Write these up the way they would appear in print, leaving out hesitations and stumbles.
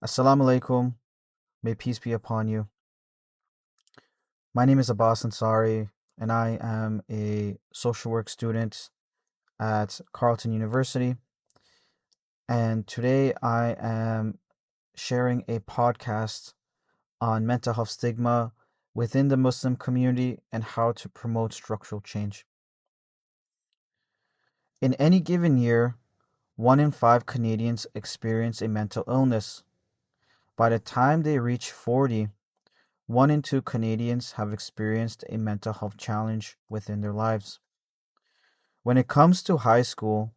Assalamu alaikum. May peace be upon you. My name is Abbas Ansari, and I am a social work student at Carleton University. And today I am sharing a podcast on mental health stigma within the Muslim community and how to promote structural change. In any given year, 1 in 5 Canadians experience a mental illness. By the time they reach 40, 1 in 2 Canadians have experienced a mental health challenge within their lives. When it comes to high school,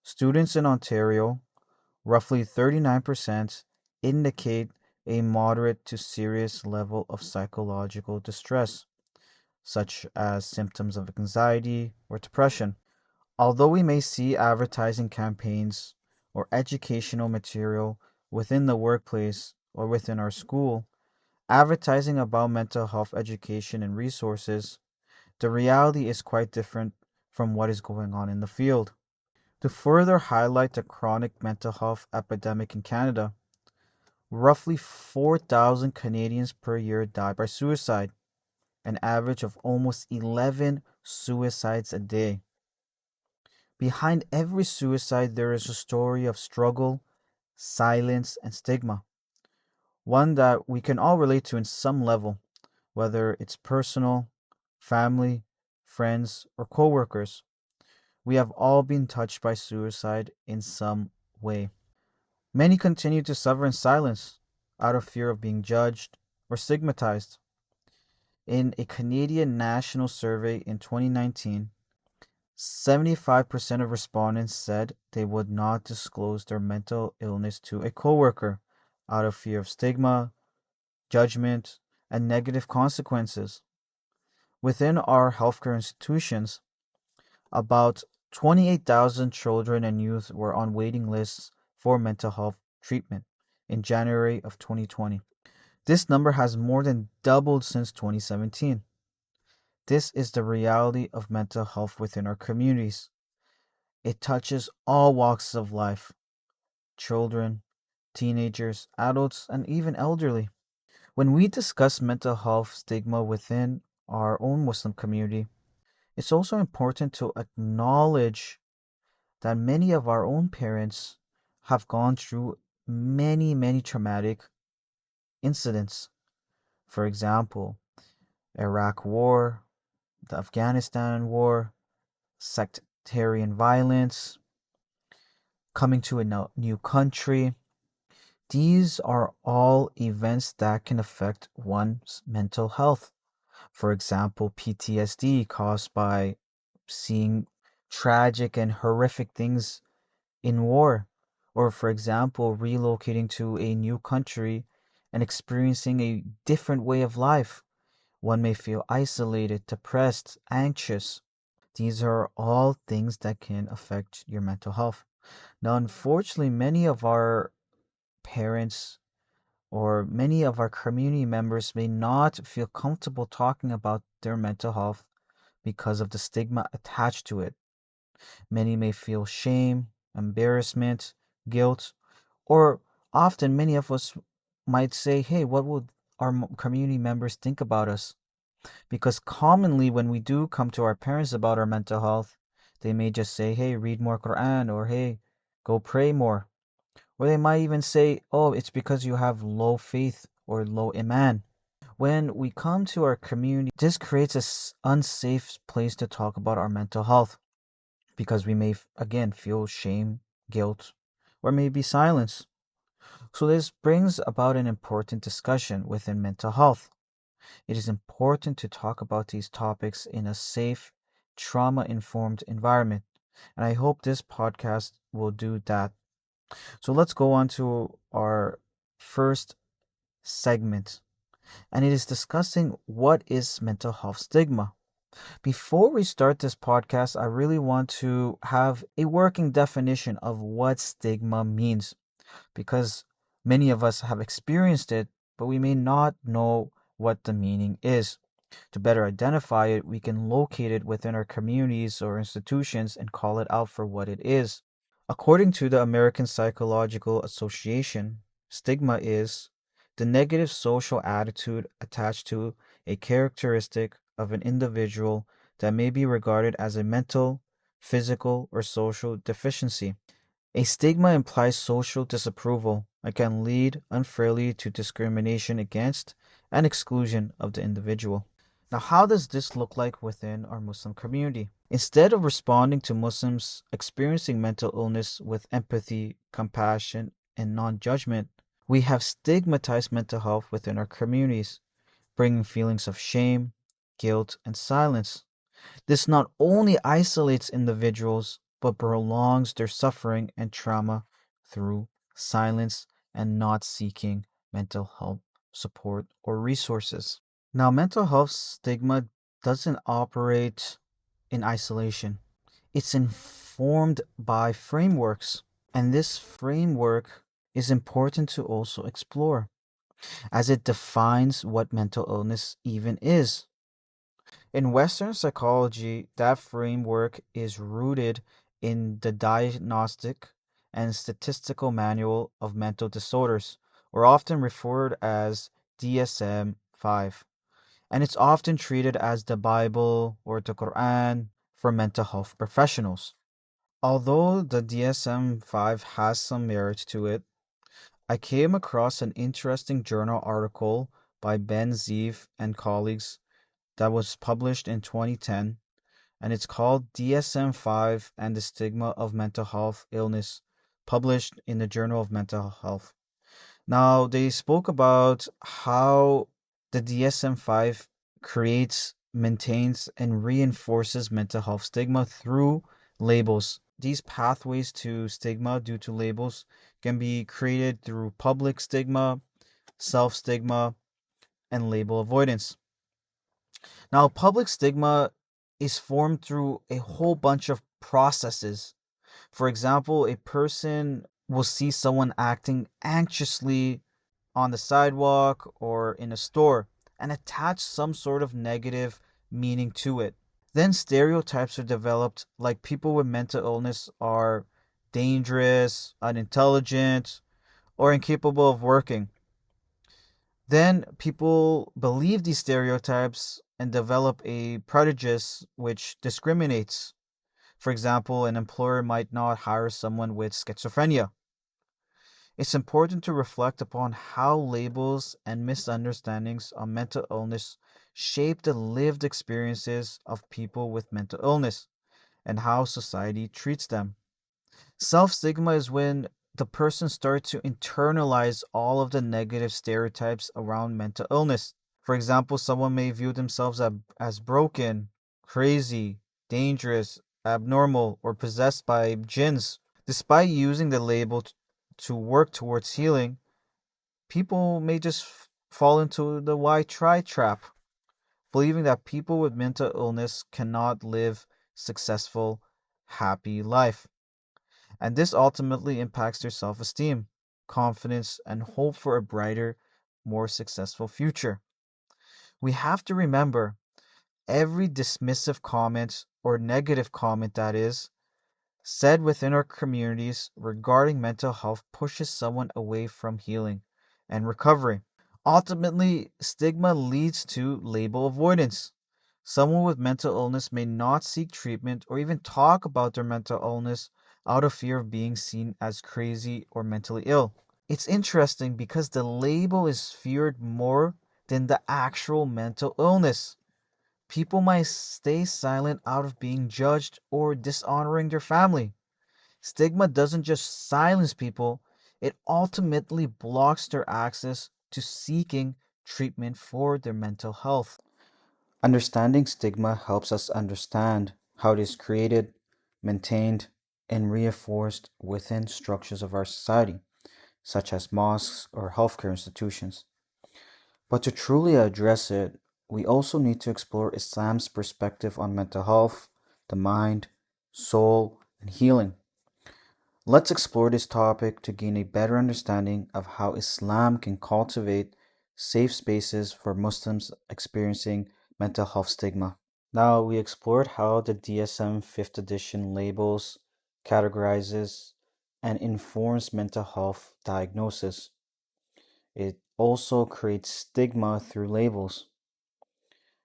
students in Ontario, roughly 39%, indicate a moderate to serious level of psychological distress, such as symptoms of anxiety or depression. Although we may see advertising campaigns or educational material within the workplace or within our school, advertising about mental health education and resources, the reality is quite different from what is going on in the field. To further highlight the chronic mental health epidemic in Canada, roughly 4,000 Canadians per year die by suicide, an average of almost 11 suicides a day. Behind every suicide, there is a story of struggle, silence, and stigma, one that we can all relate to in some level, whether it's personal, family, friends, or coworkers. We have all been touched by suicide in some way. Many continue to suffer in silence out of fear of being judged or stigmatized. In a Canadian national survey in 2019, 75% of respondents said they would not disclose their mental illness to a coworker out of fear of stigma, judgment, and negative consequences. Within our healthcare institutions, about 28,000 children and youth were on waiting lists for mental health treatment in January of 2020. This number has more than doubled since 2017. This is the reality of mental health within our communities. It touches all walks of life: children, teenagers, adults, and even elderly. When we discuss mental health stigma within our own Muslim community, it's also important to acknowledge that many of our own parents have gone through many traumatic incidents. For example, Iraq War, the Afghanistan War, sectarian violence, coming to a new country. These are all events that can affect one's mental health. For example, PTSD caused by seeing tragic and horrific things in war, or for example, relocating to a new country and experiencing a different way of life. One may feel isolated, depressed, anxious. These are all things that can affect your mental health. Now, unfortunately, many of our parents or many of our community members may not feel comfortable talking about their mental health because of the stigma attached to it. Many may feel shame, embarrassment, guilt, or often many of us might say, hey, what would our community members think about us? Because commonly, when we do come to our parents about our mental health, they may just say, hey, read more Quran, or hey, go pray more. Or they might even say, oh, it's because you have low faith or low iman. When we come to our community, this creates an unsafe place to talk about our mental health because we may, again, feel shame, guilt, or maybe silence. So, this brings about an important discussion within mental health. It is important to talk about these topics in a safe, trauma informed environment. And I hope this podcast will do that. So let's go on to our first segment, and it is discussing what is mental health stigma. Before we start this podcast, I really want to have a working definition of what stigma means because many of us have experienced it, but we may not know what the meaning is. To better identify it, we can locate it within our communities or institutions and call it out for what it is. According to the American Psychological Association, Stigma is the negative social attitude attached to a characteristic of an individual that may be regarded as a mental, physical, or social deficiency. A stigma implies social disapproval and can lead unfairly to discrimination against and exclusion of the individual. Now, how does this look like within our Muslim community? Instead of responding to Muslims experiencing mental illness with empathy, compassion, and non judgment, we have stigmatized mental health within our communities, bringing feelings of shame, guilt, and silence. This not only isolates individuals, but prolongs their suffering and trauma through silence and not seeking mental health support or resources. Now, mental health stigma doesn't operate in isolation. It's informed by frameworks, and this framework is important to also explore as it defines what mental illness even is. In Western psychology, that framework is rooted in the Diagnostic and Statistical Manual of Mental Disorders, or often referred as DSM 5, and it's often treated as the Bible or the Quran for mental health professionals. Although the DSM 5 has some merit to it, I came across an interesting journal article by Ben Zeev and colleagues that was published in 2010, and it's called DSM 5 and the Stigma of Mental Health Illness, published in the Journal of Mental Health. Now, they spoke about how the DSM 5 creates, maintains, and reinforces mental health stigma through labels. These pathways to stigma due to labels can be created through public stigma, self stigma, and label avoidance. Now, public stigma is formed through a whole bunch of processes. For example, a person will see someone acting anxiously on the sidewalk or in a store and attach some sort of negative meaning to it. Then stereotypes are developed, like people with mental illness are dangerous, unintelligent, or incapable of working. Then people believe these stereotypes and develop a prejudice which discriminates. For example, an employer might not hire someone with schizophrenia. It's important to reflect upon how labels and misunderstandings on mental illness shape the lived experiences of people with mental illness and how society treats them. Self stigma is when the person starts to internalize all of the negative stereotypes around mental illness. For example, someone may view themselves as broken, crazy, dangerous, abnormal, or possessed by jinns. Despite using the label to work towards healing, people may just fall into the why try trap, believing that people with mental illness cannot live successful, happy life. And this ultimately impacts their self-esteem, confidence, and hope for a brighter, more successful future. We have to remember every dismissive comment or negative comment that is said within our communities regarding mental health pushes someone away from healing and recovery. Ultimately, stigma leads to label avoidance. Someone with mental illness may not seek treatment or even talk about their mental illness out of fear of being seen as crazy or mentally ill. It's interesting because the label is feared more than the actual mental illness. People might stay silent out of being judged or dishonoring their family. Stigma doesn't just silence people, it ultimately blocks their access to seeking treatment for their mental health. Understanding stigma helps us understand how it is created, maintained, and reinforced within structures of our society, such as mosques or healthcare institutions. But to truly address it, we also need to explore Islam's perspective on mental health, the mind, soul, and healing. Let's explore this topic to gain a better understanding of how Islam can cultivate safe spaces for Muslims experiencing mental health stigma. Now, we explored how the DSM 5th edition labels, categorizes, and informs mental health diagnosis. It also creates stigma through labels,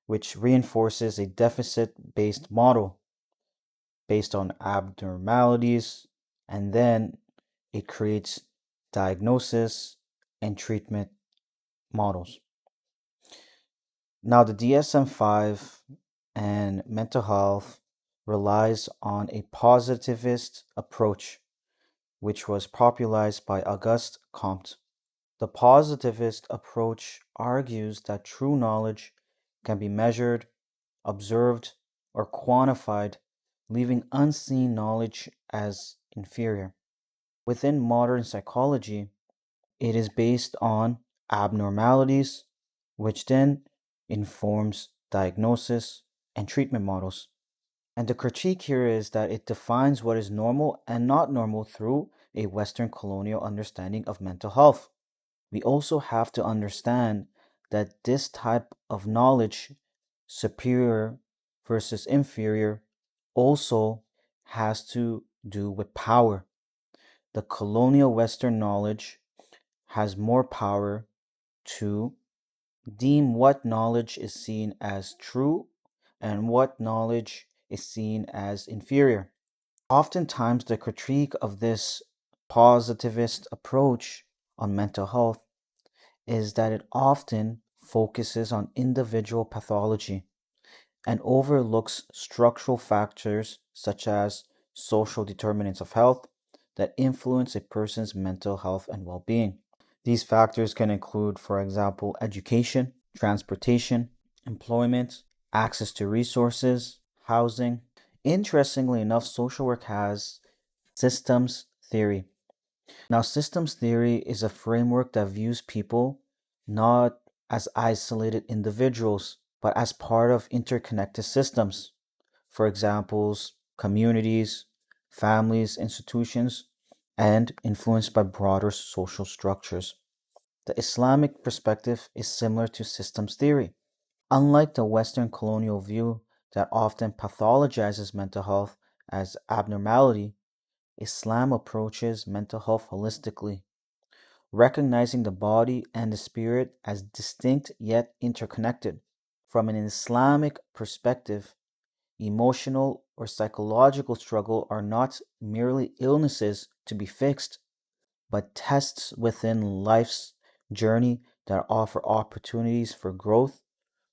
which reinforces a deficit based model based on abnormalities, and then it creates diagnosis and treatment models. Now, the DSM 5 and mental health relies on a positivist approach, which was popularized by Auguste Comte. The positivist approach argues that true knowledge can be measured, observed, or quantified, leaving unseen knowledge as inferior. Within modern psychology, it is based on abnormalities, which then informs diagnosis and treatment models. And the critique here is that it defines what is normal and not normal through a Western colonial understanding of mental health. We also have to understand that this type of knowledge, superior versus inferior, also has to do with power. The colonial Western knowledge has more power to deem what knowledge is seen as true and what knowledge is seen as inferior. Oftentimes, the critique of this positivist approach on mental health is that it often focuses on individual pathology and overlooks structural factors such as social determinants of health that influence a person's mental health and well being. These factors can include, for example, education, transportation, employment, access to resources, housing. Interestingly enough, social work has systems theory. Now, systems theory is a framework that views people not as isolated individuals, but as part of interconnected systems. For examples, communities, families, institutions, and influenced by broader social structures. The Islamic perspective is similar to systems theory. Unlike the Western colonial view that often pathologizes mental health as abnormality, Islam approaches mental health holistically, recognizing the body and the spirit as distinct yet interconnected. From an Islamic perspective, emotional or psychological struggle are not merely illnesses to be fixed, but tests within life's journey that offer opportunities for growth,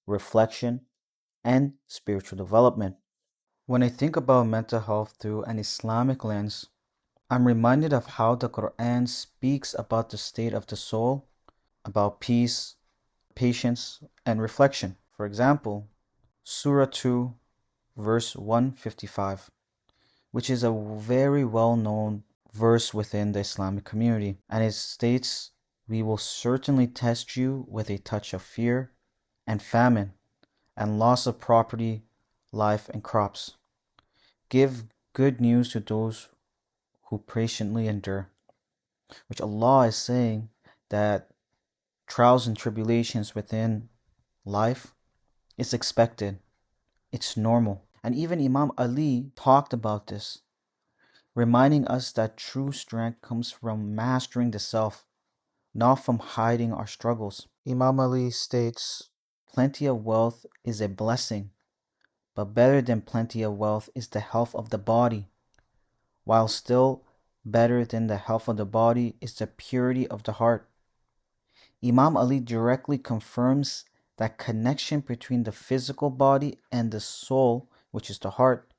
reflection, and spiritual development. When I think about mental health through an Islamic lens, I'm reminded of how the Quran speaks about the state of the soul, about peace, patience, and reflection. For example, Surah 2, verse 155, which is a very well known verse within the Islamic community, and it states, "We will certainly test you with a touch of fear and famine and loss of property, life, and crops. Give good news to those who patiently endure," which Allah is saying that trials and tribulations within life is expected, it's normal. And even Imam Ali talked about this, reminding us that true strength comes from mastering the self, not from hiding our struggles. Imam Ali states, "Plenty of wealth is a blessing, but better than plenty of wealth is the health of the body, while still better than the health of the body is the purity of the heart." Imam Ali directly confirms that connection between the physical body and the soul, which is the heart.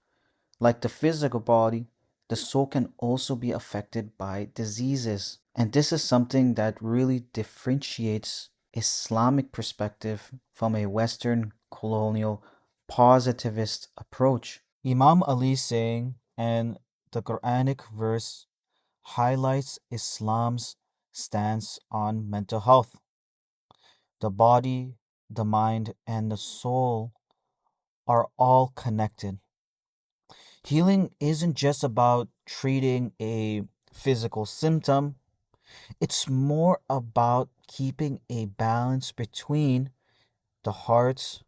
Like the physical body, the soul can also be affected by diseases. And this is something that really differentiates Islamic perspective from a Western colonial positivist approach. Imam Ali saying, and the Quranic verse highlights Islam's stance on mental health. The body, the mind, and the soul are all connected. Healing isn't just about treating a physical symptom, it's more about keeping a balance between the heart,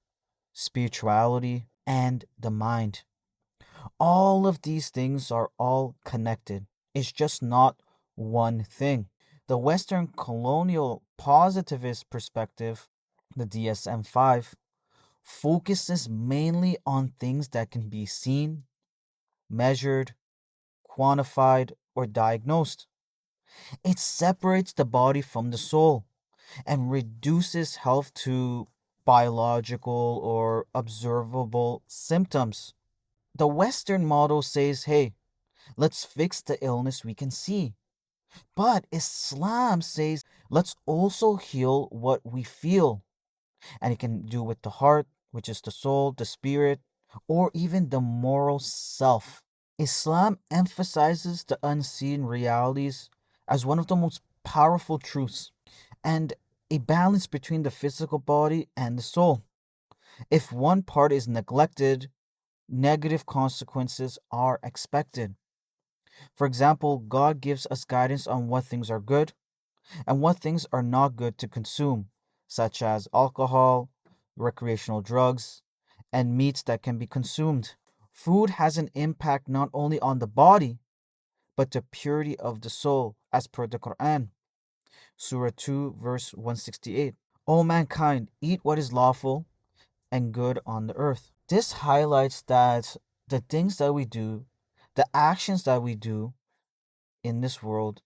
spirituality, and the mind. All of these things are all connected. It's just not one thing. The Western colonial positivist perspective, the DSM-5, focuses mainly on things that can be seen, measured, quantified, or diagnosed. It separates the body from the soul and reduces health to biological or observable symptoms. The Western model says, hey, let's fix the illness we can see. But Islam says, let's also heal what we feel. And it can do with the heart, which is the soul, the spirit, or even the moral self. Islam emphasizes the unseen realities as one of the most powerful truths and a balance between the physical body and the soul. If one part is neglected, negative consequences are expected. For example, God gives us guidance on what things are good and what things are not good to consume, such as alcohol, recreational drugs, and meats that can be consumed. Food has an impact not only on the body, but the purity of the soul, as per the Quran. Surah 2, verse 168. O mankind, eat what is lawful and good on the earth. This highlights that the things that we do, the actions that we do in this world,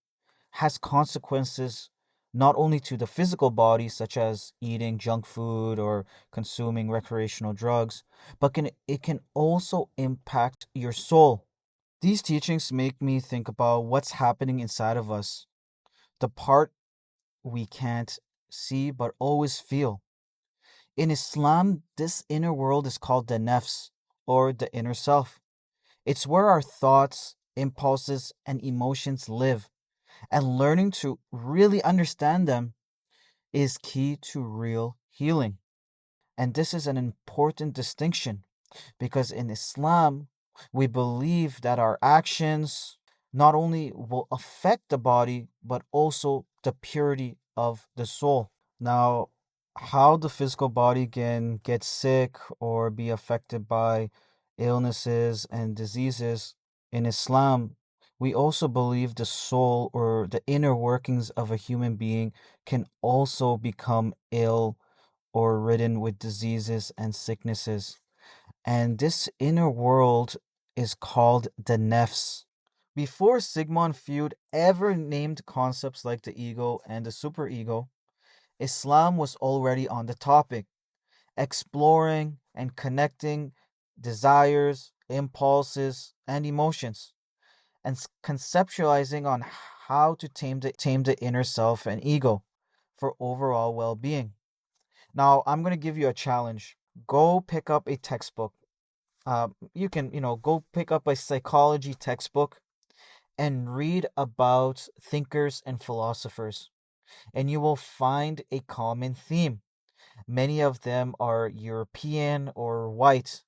has consequences not only to the physical body, such as eating junk food or consuming recreational drugs, but it can also impact your soul. These teachings make me think about what's happening inside of us, the part we can't see but always feel. In Islam, this inner world is called the nafs, or the inner self. It's where our thoughts, impulses, and emotions live, and learning to really understand them is key to real healing. And this is an important distinction because in Islam, we believe that our actions not only will affect the body, but also the purity of the soul. Now, how the physical body can get sick or be affected by illnesses and diseases in Islam, we also believe the soul or the inner workings of a human being can also become ill or ridden with diseases and sicknesses. And this inner world is called the nefs. Before Sigmund Freud ever named concepts like the ego and the superego, Islam was already on the topic, exploring and connecting desires, impulses, and emotions, and conceptualizing on how to tame the inner self and ego for overall well being. Now, I'm going to give you a challenge. Go pick up a textbook. You can, go pick up a psychology textbook and read about thinkers and philosophers, and you will find a common theme. Many of them are European or white.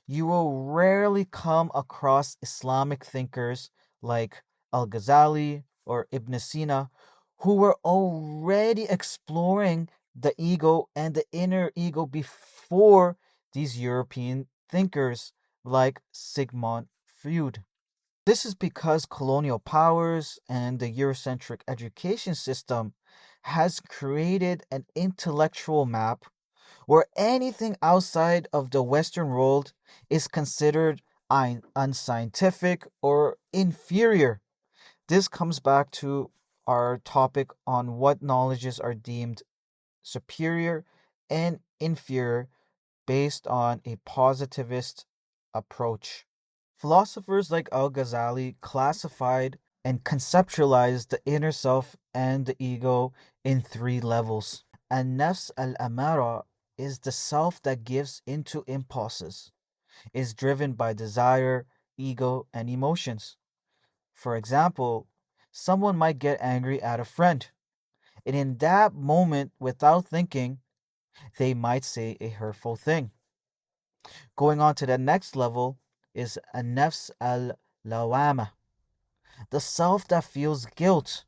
You will rarely come across Islamic thinkers like Al Ghazali or Ibn Sina who were already exploring the ego and the inner ego before these European thinkers like Sigmund Freud. This is because colonial powers and the Eurocentric education system has created an intellectual map where anything outside of the Western world is considered unscientific or inferior. This comes back to our topic on what knowledges are deemed superior and inferior based on a positivist approach. Philosophers like Al Ghazali classified and conceptualized the inner self and the ego in three levels. And nafs al amara is the self that gives into impulses, is driven by desire, ego, and emotions. For example, someone might get angry at a friend, and in that moment, without thinking, they might say a hurtful thing. Going on to the next level is a nafs al lawama, the self that feels guilt.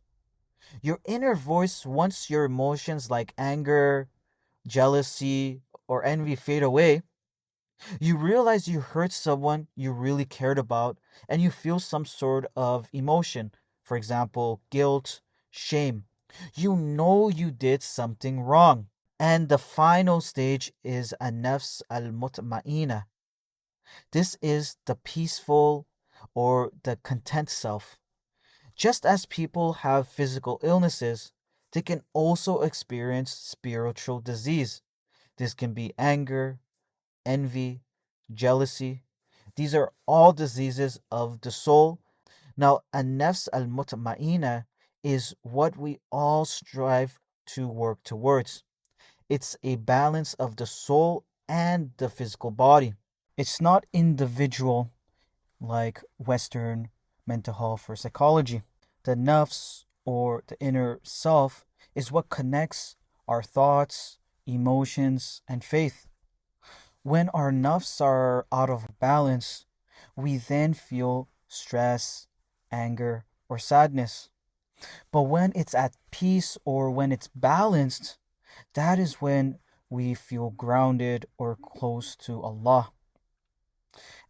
Your inner voice wants your emotions like anger, jealousy, or envy fade away. You realize you hurt someone you really cared about and you feel some sort of emotion, for example, guilt, shame. You know you did something wrong. And the final stage is a nafs al-mutma'ina. This is the peaceful or the content self. Just as people have physical illnesses, they can also experience spiritual disease. This can be anger, envy, jealousy. These are all diseases of the soul. Now, an-nafs al-mutma'ina is what we all strive to work towards. It's a balance of the soul and the physical body. It's not individual like Western mental health or psychology. The nafs or the inner self is what connects our thoughts, emotions, and faith. When our nafs are out of balance, we then feel stress, anger, or sadness. But when it's at peace or when it's balanced, that is when we feel grounded or close to Allah.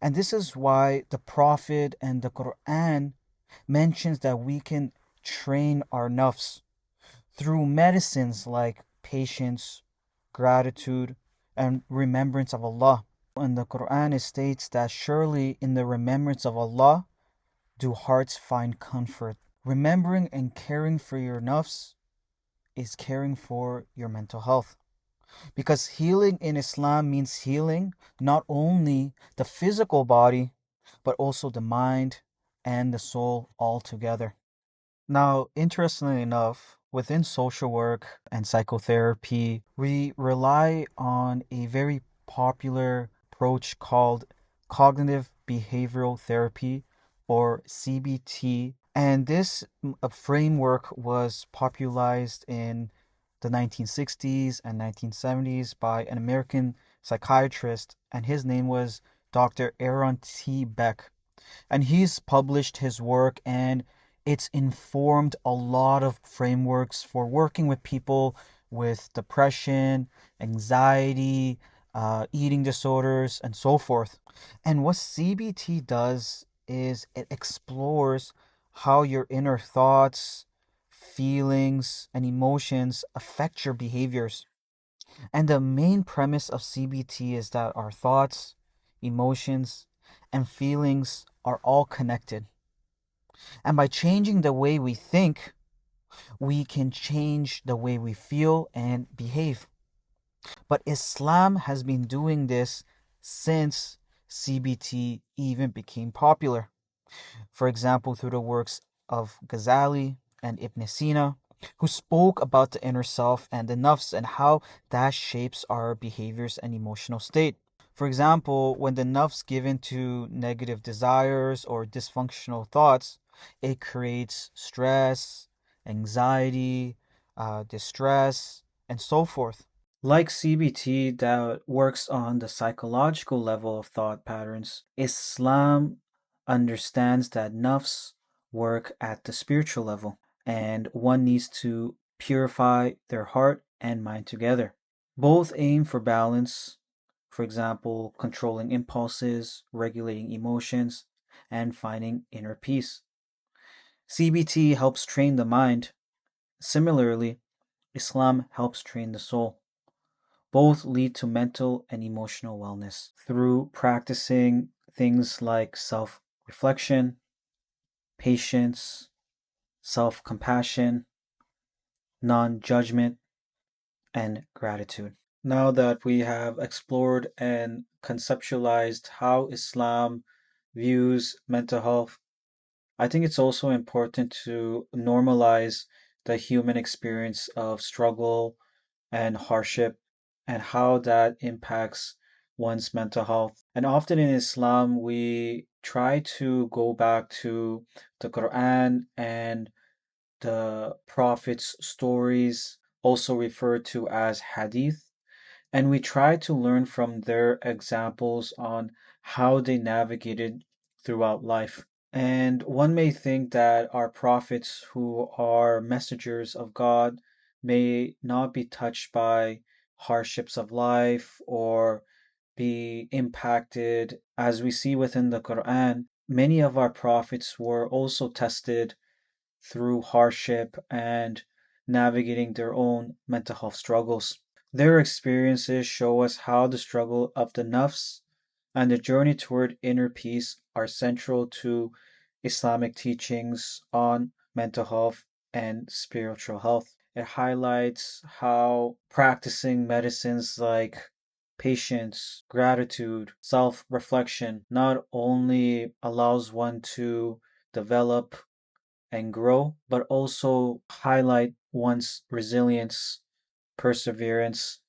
And this is why the Prophet and the Quran mentions that we can train our nafs through medicines like patience, gratitude, and remembrance of Allah. In the Quran, it states that surely in the remembrance of Allah do hearts find comfort. Remembering and caring for your nafs is caring for your mental health. Because healing in Islam means healing not only the physical body, but also the mind and the soul altogether. Now, interestingly enough, within social work and psychotherapy, we rely on a very popular approach called cognitive behavioral therapy or CBT. And this framework was popularized in the 1960s and 1970s by an American psychiatrist, and his name was Dr. Aaron T. Beck. And he's published his work, and it's informed a lot of frameworks for working with people with depression, anxiety, eating disorders, and so forth. And what CBT does is it explores how your inner thoughts, feelings, and emotions affect your behaviors. And the main premise of CBT is that our thoughts, emotions, and feelings are all connected. And by changing the way we think, we can change the way we feel and behave. But Islam has been doing this since CBT even became popular. For example, through the works of Ghazali and Ibn Sina, who spoke about the inner self and the nafs and how that shapes our behaviors and emotional state. For example, when the nafs given to negative desires or dysfunctional thoughts, it creates stress, anxiety, distress, and so forth. Like CBT that works on the psychological level of thought patterns, Islam understands that nafs work at the spiritual level, and one needs to purify their heart and mind together. Both aim for balance, for example, controlling impulses, regulating emotions, and finding inner peace. CBT helps train the mind. Similarly, Islam helps train the soul. Both lead to mental and emotional wellness through practicing things like self reflection, patience, self compassion, non judgment, and gratitude. Now that we have explored and conceptualized how Islam views mental health, I think it's also important to normalize the human experience of struggle and hardship and how that impacts one's mental health. And often in Islam, we try to go back to the Quran and the Prophet's stories, also referred to as hadith, and we try to learn from their examples on how they navigated throughout life. And one may think that our prophets, who are messengers of God, may not be touched by hardships of life or be impacted. As we see within the Quran, many of our prophets were also tested through hardship and navigating their own mental health struggles. Their experiences show us how the struggle of the nafs and the journey toward inner peace are central to Islamic teachings on mental health and spiritual health. It highlights how practicing medicines like patience, gratitude, self reflection not only allows one to develop and grow, but also highlight one's resilience, perseverance,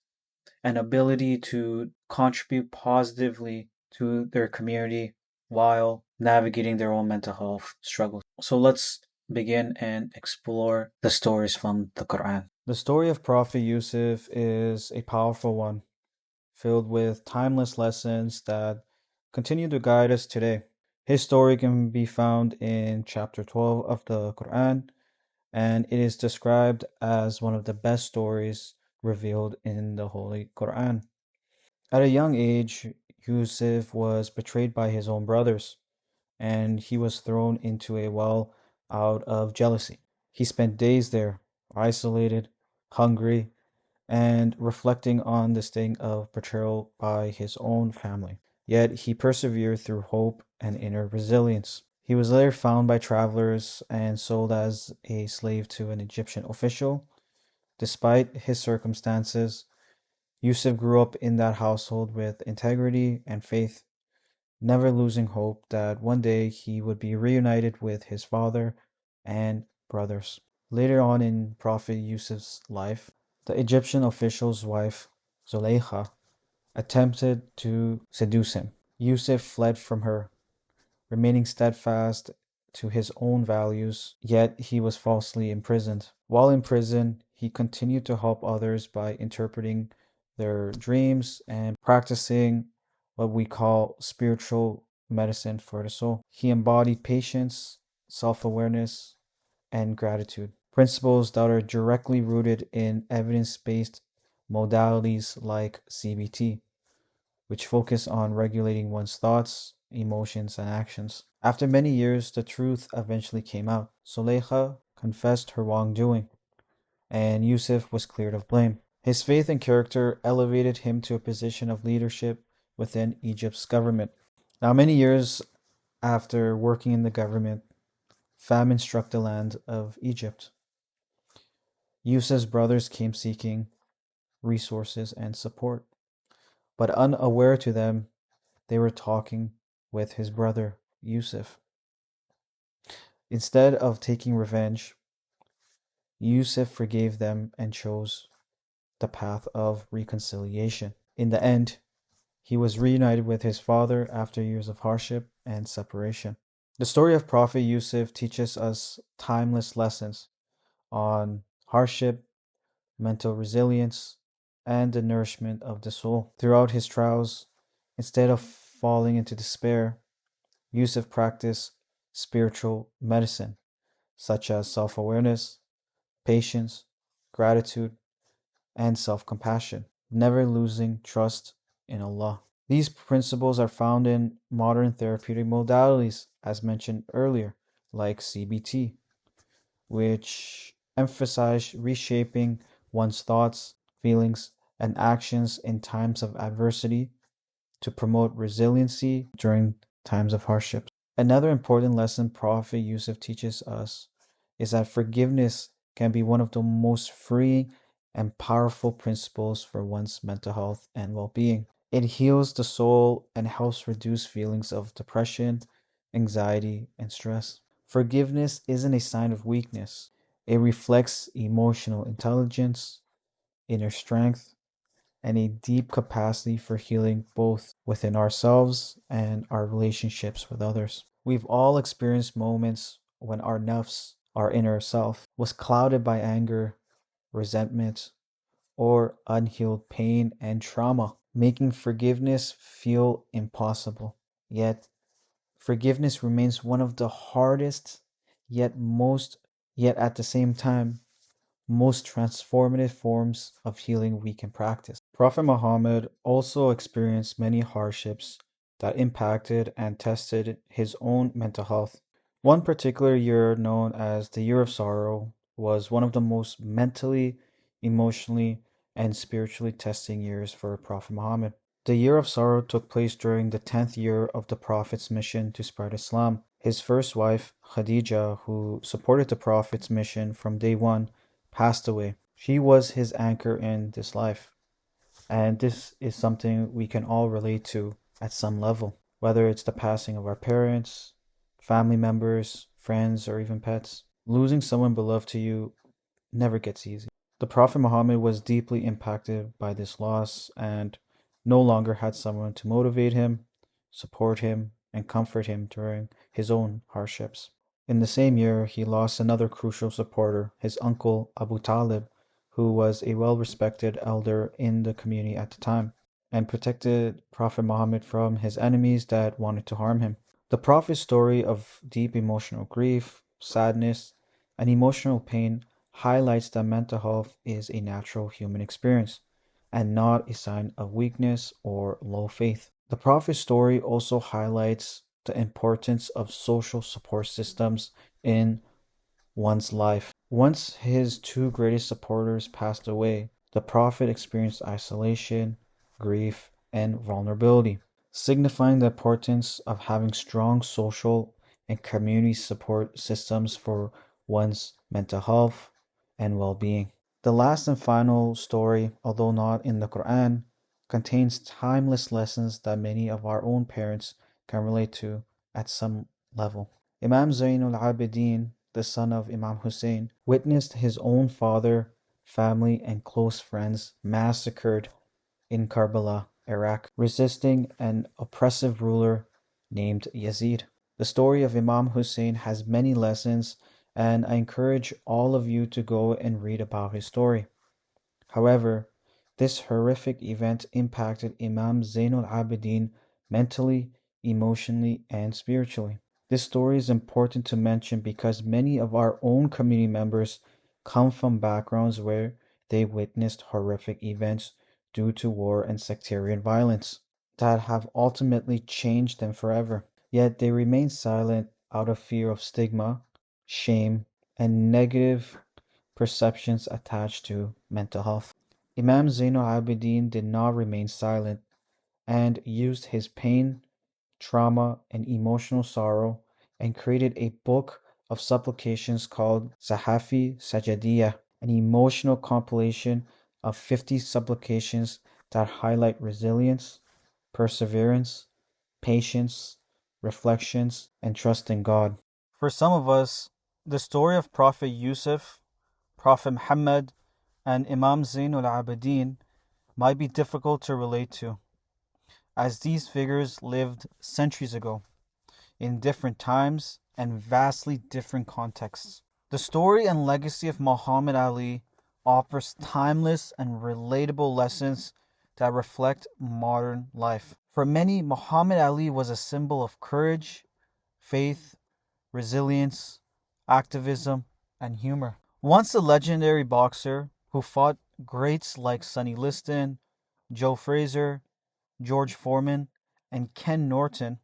and ability to contribute positively to their community while navigating their own mental health struggles. So let's begin and explore the stories from the Quran. The story of Prophet Yusuf is a powerful one, filled with timeless lessons that continue to guide us today. His story can be found in chapter 12 of the Quran, and it is described as one of the best stories revealed in the Holy Quran. At a young age, Yusuf was betrayed by his own brothers, and he was thrown into a well out of jealousy. He spent days there, isolated, hungry, and reflecting on the sting of betrayal by his own family. Yet he persevered through hope and inner resilience. He was later found by travelers and sold as a slave to an Egyptian official. Despite his circumstances, Yusuf grew up in that household with integrity and faith, never losing hope that one day he would be reunited with his father and brothers. Later on in Prophet Yusuf's life, the Egyptian official's wife, Zuleika, attempted to seduce him. Yusuf fled from her, remaining steadfast to his own values, yet he was falsely imprisoned. While in prison, he continued to help others by interpreting their dreams and practicing what we call spiritual medicine for the soul. He embodied patience, self awareness, and gratitude, principles that are directly rooted in evidence based modalities like CBT, which focus on regulating one's thoughts, emotions, and actions. After many years, the truth eventually came out. Suleikha confessed her wrongdoing, and Yusuf was cleared of blame. His faith and character elevated him to a position of leadership within Egypt's government. Now, many years after working in the government, famine struck the land of Egypt. Yusuf's brothers came seeking resources and support, but unaware to them, they were talking with his brother Yusuf. Instead of taking revenge, Yusuf forgave them and chose the path of reconciliation. In the end, he was reunited with his father after years of hardship and separation. The story of Prophet Yusuf teaches us timeless lessons on hardship, mental resilience, and the nourishment of the soul. Throughout his trials, instead of falling into despair, Yusuf practiced spiritual medicine, such as self awareness, patience, gratitude, and self compassion, never losing trust in Allah. These principles are found in modern therapeutic modalities, as mentioned earlier, like CBT, which emphasize reshaping one's thoughts, feelings, and actions in times of adversity to promote resiliency during times of hardship. Another important lesson Prophet Yusuf teaches us is that forgiveness can be one of the most freeing and powerful principles for one's mental health and well being. It heals the soul and helps reduce feelings of depression, anxiety, and stress. Forgiveness isn't a sign of weakness, it reflects emotional intelligence, inner strength, and a deep capacity for healing both within ourselves and our relationships with others. We've all experienced moments when our nafs, our inner self, was clouded by anger, resentment, or unhealed pain and trauma, making forgiveness feel impossible. Yet, forgiveness remains one of the hardest, yet most, yet at the same time, most transformative forms of healing we can practice. Prophet Muhammad also experienced many hardships that impacted and tested his own mental health. One particular year, known as the Year of Sorrow, was one of the most mentally, emotionally, and spiritually testing years for Prophet Muhammad. The year of sorrow took place during the 10th year of the Prophet's mission to spread Islam. His first wife, Khadija, who supported the Prophet's mission from day one, passed away. She was his anchor in this life. And this is something we can all relate to at some level, whether it's the passing of our parents, family members, friends, or even pets. Losing someone beloved to you never gets easy. The Prophet Muhammad was deeply impacted by this loss and no longer had someone to motivate him, support him, and comfort him during his own hardships. In the same year, he lost another crucial supporter, his uncle Abu Talib, who was a well respected elder in the community at the time and protected Prophet Muhammad from his enemies that wanted to harm him. The Prophet's story of deep emotional grief, sadness, and emotional pain highlights that mental health is a natural human experience and not a sign of weakness or low faith. The Prophet's story also highlights the importance of social support systems in one's life. Once his two greatest supporters passed away, the Prophet experienced isolation, grief, and vulnerability, signifying the importance of having strong social and community support systems for one's mental health and well being. The last and final story, although not in the Quran, contains timeless lessons that many of our own parents can relate to at some level. Imam Zainul Abidin, the son of Imam Hussein, witnessed his own father, family, and close friends massacred in Karbala, Iraq, resisting an oppressive ruler named Yazid. The story of Imam Hussein has many lessons, and I encourage all of you to go and read about his story. However, this horrific event impacted Imam Zainul Abidin mentally, emotionally, and spiritually. This story is important to mention because many of our own community members come from backgrounds where they witnessed horrific events due to war and sectarian violence that have ultimately changed them forever. Yet they remain silent out of fear of stigma, shame, and negative perceptions attached to mental health. Imam Zainul Abidin did not remain silent and used his pain, trauma, and emotional sorrow and created a book of supplications called Sahafi Sajadiyah, an emotional compilation of 50 supplications that highlight resilience, perseverance, patience, reflections, and trust in God. For some of us, the story of Prophet Yusuf, Prophet Muhammad, and Imam Zainul Abidin might be difficult to relate to, as these figures lived centuries ago, in different times and vastly different contexts. The story and legacy of Muhammad Ali offers timeless and relatable lessons that reflect modern life. For many, Muhammad Ali was a symbol of courage, faith, resilience, activism, and humor. Once a legendary boxer who fought greats like Sonny Liston, Joe Frazier, George Foreman, and Ken Norton,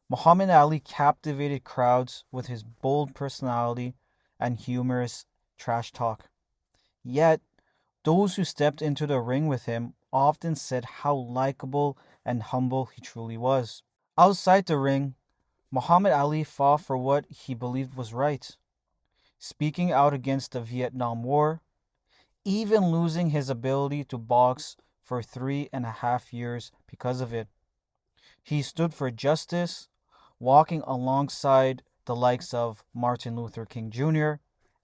Muhammad Ali captivated crowds with his bold personality and humorous trash talk. Yet, those who stepped into the ring with him often said how likable and humble he truly was. Outside the ring, Muhammad Ali fought for what he believed was right, speaking out against the Vietnam War, even losing his ability to box for 3.5 years because of it. He stood for justice, walking alongside the likes of Martin Luther King Jr.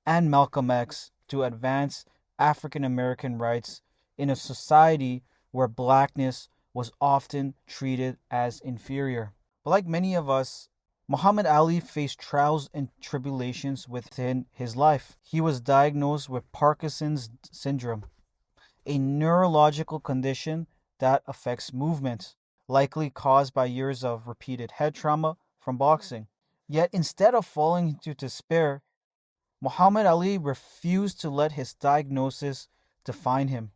and Malcolm X to advance African American rights in a society where blackness was often treated as inferior. But like many of us, Muhammad Ali faced trials and tribulations within his life. He was diagnosed with Parkinson's syndrome, a neurological condition that affects movement, likely caused by years of repeated head trauma from boxing. Yet instead of falling into despair, Muhammad Ali refused to let his diagnosis define him.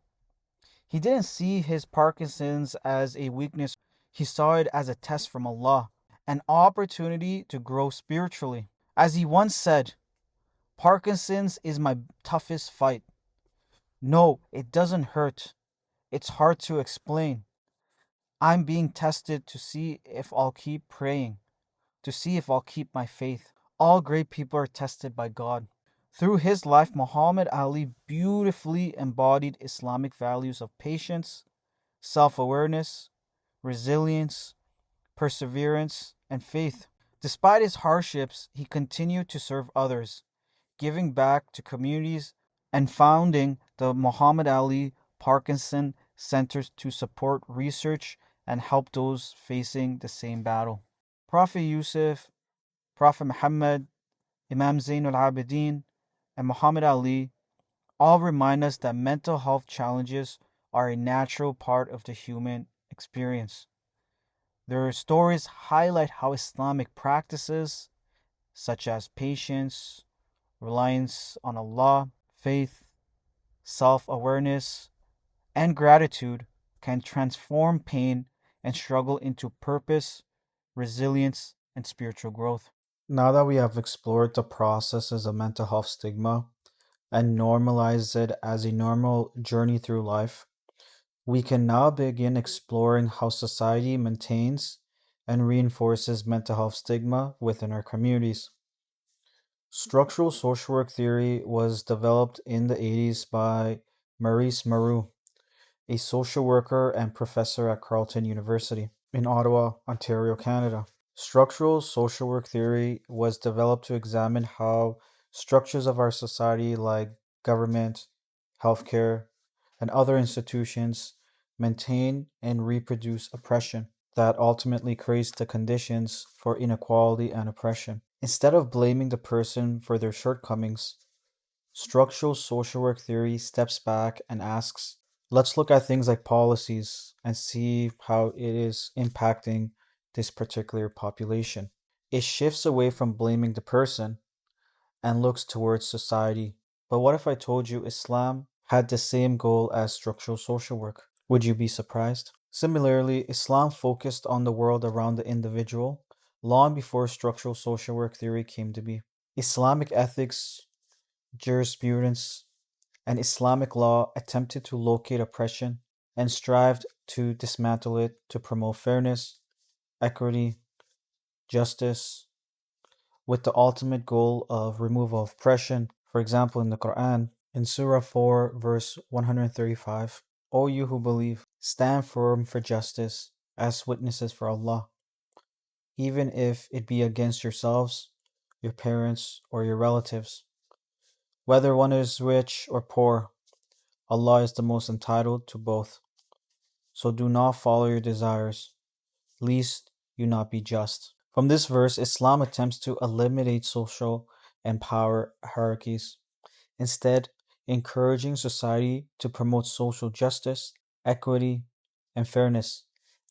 He didn't see his Parkinson's as a weakness, he saw it as a test from Allah, an opportunity to grow spiritually. As he once said, Parkinson's is my toughest fight. No, it doesn't hurt. It's hard to explain. I'm being tested to see if I'll keep praying, to see if I'll keep my faith. All great people are tested by God. Through his life, Muhammad Ali beautifully embodied Islamic values of patience, self awareness, resilience, perseverance, and faith. Despite his hardships, he continued to serve others, giving back to communities and founding the Muhammad Ali Parkinson Centers to support research and help those facing the same battle. Prophet Yusuf, Prophet Muhammad, Imam Zainul Abidin, and Muhammad Ali all remind us that mental health challenges are a natural part of the human experience. Their stories highlight how Islamic practices, such as patience, reliance on Allah, faith, self awareness, and gratitude, can transform pain and struggle into purpose, resilience, and spiritual growth. Now that we have explored the processes of mental health stigma and normalized it as a normal journey through life, we can now begin exploring how society maintains and reinforces mental health stigma within our communities. Structural social work theory was developed in the 80s by Maurice Maroux, a social worker and professor at Carleton University in Ottawa, Ontario, Canada. Structural social work theory was developed to examine how structures of our society, like government, healthcare, and other institutions, maintain and reproduce oppression that ultimately creates the conditions for inequality and oppression. Instead of blaming the person for their shortcomings, structural social work theory steps back and asks, let's look at things like policies and see how it is impacting this particular population. It shifts away from blaming the person and looks towards society. But what if I told you Islam had the same goal as structural social work? Would you be surprised? Similarly, Islam focused on the world around the individual long before structural social work theory came to be. Islamic ethics, jurisprudence, and Islamic law attempted to locate oppression and strived to dismantle it to promote fairness, equity, justice, with the ultimate goal of removal of oppression. For example, in the Quran, in Surah 4, verse 135, O you who believe, stand firm for justice as witnesses for Allah, even if it be against yourselves, your parents, or your relatives. Whether one is rich or poor, Allah is the most entitled to both. So do not follow your desires, lest you not be just. From this verse, Islam attempts to eliminate social and power hierarchies, instead, encouraging society to promote social justice, equity, and fairness,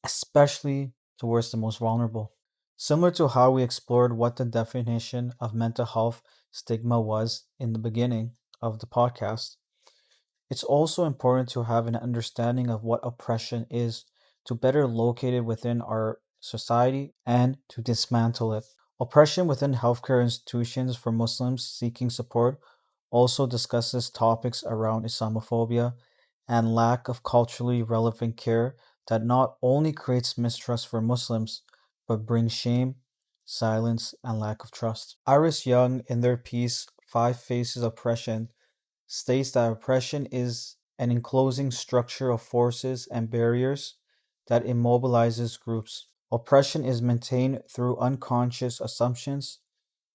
especially towards the most vulnerable. Similar to how we explored what the definition of mental health stigma was in the beginning of the podcast, it's also important to have an understanding of what oppression is to better locate it within our society and to dismantle it. Oppression within healthcare institutions for Muslims seeking support also discusses topics around Islamophobia and lack of culturally relevant care that not only creates mistrust for Muslims, but brings shame, silence, and lack of trust. Iris Young, in their piece Five Faces of Oppression, states that oppression is an enclosing structure of forces and barriers that immobilizes groups. Oppression is maintained through unconscious assumptions,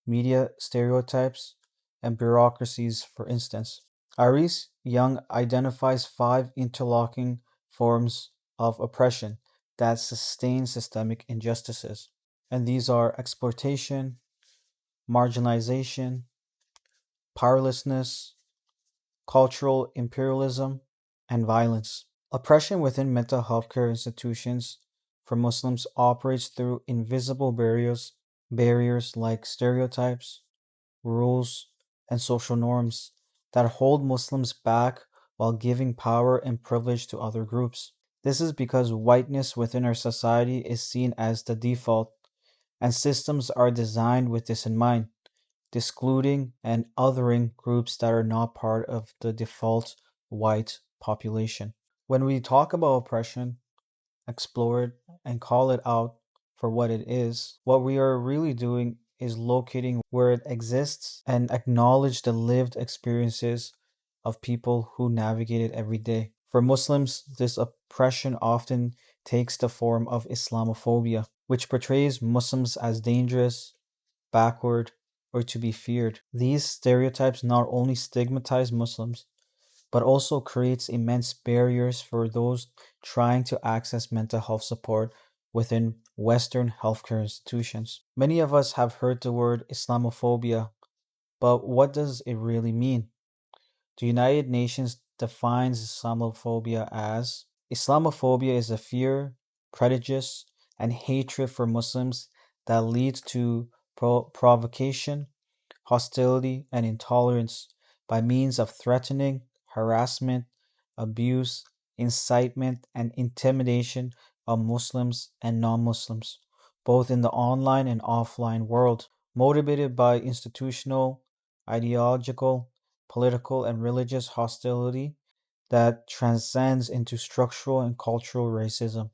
media stereotypes, and bureaucracies, for instance. Iris Young identifies five interlocking forms of oppression that sustain systemic injustices. And these are exploitation, marginalization, powerlessness, cultural imperialism, and violence. Oppression within mental health care institutions for Muslims operates through invisible barriers like stereotypes, rules, and social norms that hold Muslims back while giving power and privilege to other groups. This is because whiteness within our society is seen as the default, and systems are designed with this in mind, excluding and othering groups that are not part of the default white population. When we talk about oppression, explore it, and call it out for what it is, what we are really doing is locating where it exists and acknowledge the lived experiences of people who navigate it every day. For Muslims, this oppression often takes the form of Islamophobia, which portrays Muslims as dangerous, backward, or to be feared. These stereotypes not only stigmatize Muslims, but also creates immense barriers for those trying to access mental health support within Western healthcare institutions. Many of us have heard the word Islamophobia, but what does it really mean? The United Nations defines Islamophobia as Islamophobia is a fear, prejudice, and hatred for Muslims that leads to provocation, hostility, and intolerance by means of threatening, harassment, abuse, incitement, and intimidation of Muslims and non Muslims, both in the online and offline world, motivated by institutional, ideological, political, and religious hostility that transcends into structural and cultural racism.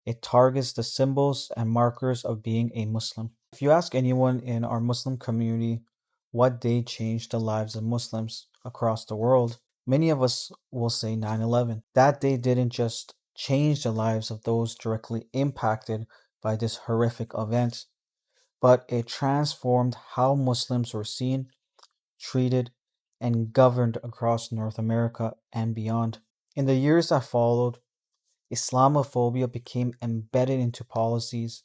It targets the symbols and markers of being a Muslim. If you ask anyone in our Muslim community what day changed the lives of Muslims across the world, many of us will say 9/11. That day didn't just change the lives of those directly impacted by this horrific event, but it transformed how Muslims were seen, treated, and governed across North America and beyond. In the years that followed, Islamophobia became embedded into policies,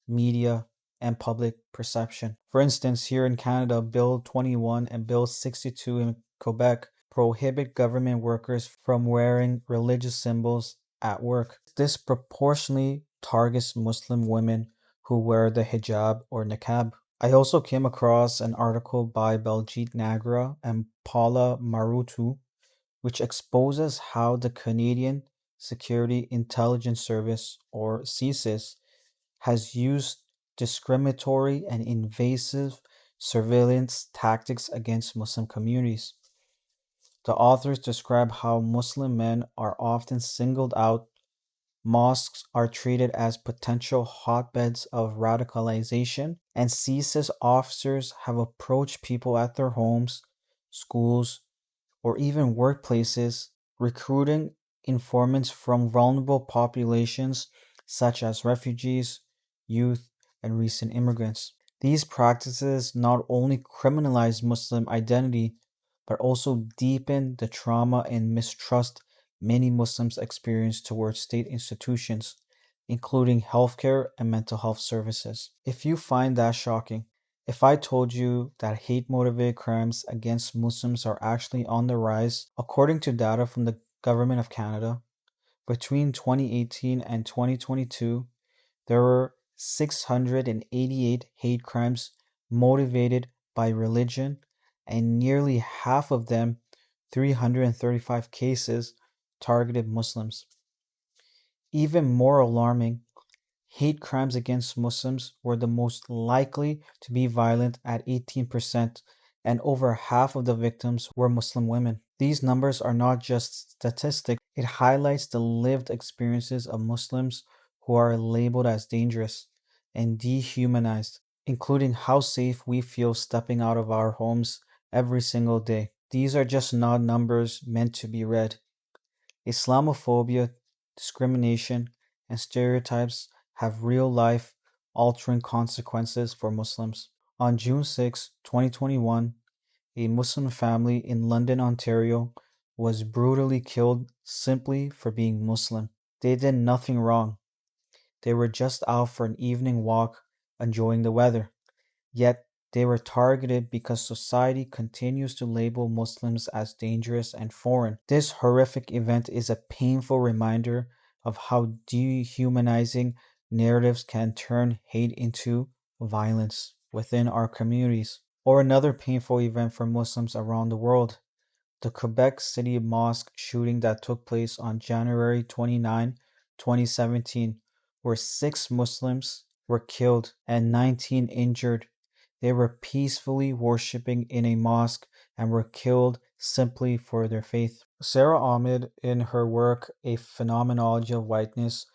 media, and public perception. For instance, here in Canada, Bill 21 and Bill 62 in Quebec prohibit government workers from wearing religious symbols at work. This proportionally targets Muslim women who wear the hijab or niqab. I also came across an article by Baljit Nagra and Paula Marutu, which exposes how the Canadian Security Intelligence Service, or CSIS, has used discriminatory and invasive surveillance tactics against Muslim communities. The authors describe how Muslim men are often singled out, mosques are treated as potential hotbeds of radicalization, and CSIS officers have approached people at their homes, schools, or even workplaces, recruiting informants from vulnerable populations such as refugees, youth, and recent immigrants. These practices not only criminalize Muslim identity, but also deepen the trauma and mistrust many Muslims experience towards state institutions, including healthcare and mental health services. If you find that shocking, if I told you that hate motivated crimes against Muslims are actually on the rise, according to data from the Government of Canada, between 2018 and 2022, there were 688 hate crimes motivated by religion, and nearly half of them, 335 cases, targeted Muslims. Even more alarming, hate crimes against Muslims were the most likely to be violent at 18%, and over half of the victims were Muslim women. These numbers are not just statistics, it highlights the lived experiences of Muslims who are labeled as dangerous and dehumanized, including how safe we feel stepping out of our homes every single day. These are just not numbers meant to be read. Islamophobia, discrimination, and stereotypes have real life altering consequences for Muslims. On June 6, 2021, a Muslim family in London, Ontario was brutally killed simply for being Muslim. They did nothing wrong. They were just out for an evening walk, enjoying the weather. Yet they were targeted because society continues to label Muslims as dangerous and foreign. This horrific event is a painful reminder of how dehumanizing narratives can turn hate into violence within our communities. Or another painful event for Muslims around the world, the Quebec City mosque shooting that took place on January 29, 2017, where 6 Muslims were killed and 19 injured. They were peacefully worshipping in a mosque and were killed simply for their faith. Sarah Ahmed, in her work A Phenomenology of Whiteness,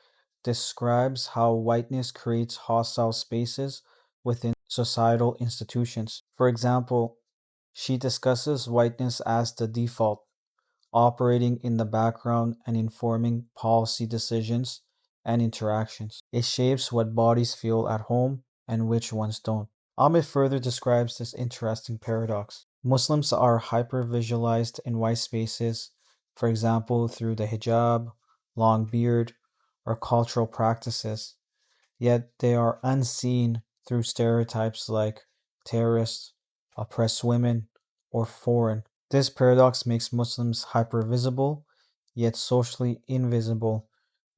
describes how whiteness creates hostile spaces within societal institutions. For example, she discusses whiteness as the default, operating in the background and informing policy decisions and interactions. It shapes what bodies feel at home and which ones don't. Ahmed further describes this interesting paradox. Muslims are hyper-visualized in white spaces, for example, through the hijab, long beard, or cultural practices, yet they are unseen through stereotypes like terrorists, oppressed women, or foreign. This paradox makes Muslims hypervisible, yet socially invisible,